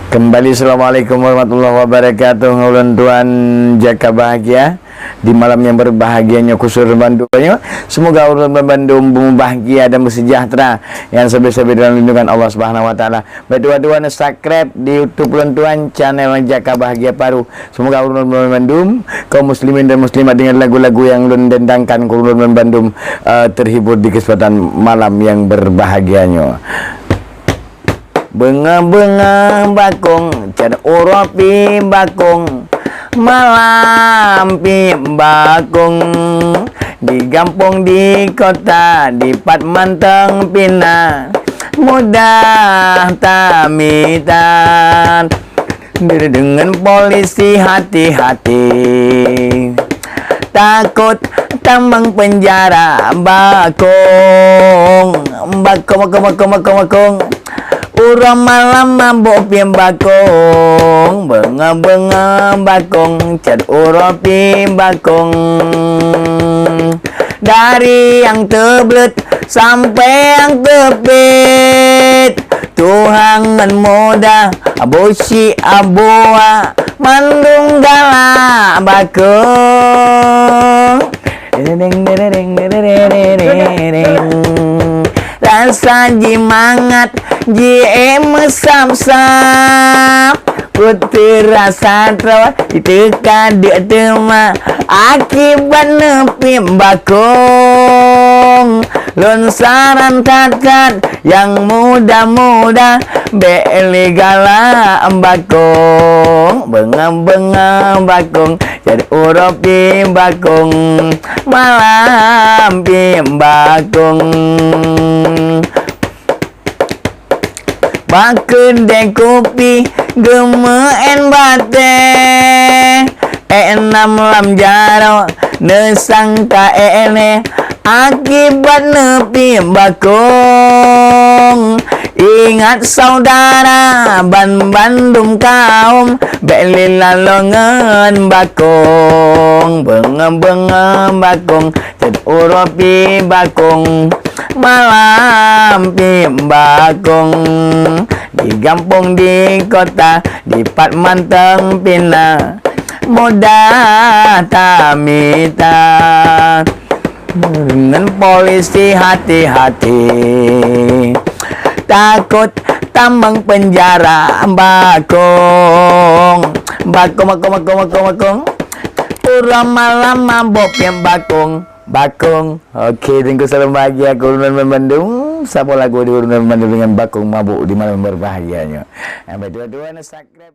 Kembali, assalamualaikum warahmatullahi wabarakatuh. Ulun tuan jaka bahagia di malam yang berbahagianya kusur Bandungnya. Semoga ulun Bandung bahagia dan bersejahtera yang sebesar dalam lindungan Allah Subhanahu wa taala. Berdua-dua subscribe di YouTube ulun tuan channel Jaka Bahagia Paru. Semoga ulun Bandung kaum muslimin dan muslimat dengan lagu-lagu yang ulun dendangkan ke ulun Bandung terhibur di kesempatan malam yang berbahagianya. Benga-benga bakong cad oropi bakong malam pi bakong di kampung di kota di pat manteng pina mudah tamitan dengan polisi hati-hati takut tambang penjara bakong urang malam mabok piang bakong benga-benga bakong cat oropi bakong dari yang teblet sampai yang tepit tuhangan moda abosi aboa mandung gala bakong rasa jimangat JM sam-sam putih rasa terawat diteka dema akibat nepi bakong lonsaran kacat yang muda-muda beli gala bakong benga-benga bakong jadi uropi bakong malam pi bakong kedai kopi gemen bate enam lam jaro nesangka ene akibat nepi bakong ingat saudara Bandung kaum beli lalongan bakong benga-benga bakong ced uropi bakong malam pi bakong di kampung di kota di pat manteng pina mudah tamita dengan polisi hati-hati takut tambang penjara bakong urang malam mabok yang bakong. Oke, tunggu salam bahagia ke ulun Bandung. Sapa lagu di ulun Bandung dengan bakong mabuk di malam berbahagianya. Yang berdua-dua subscribe.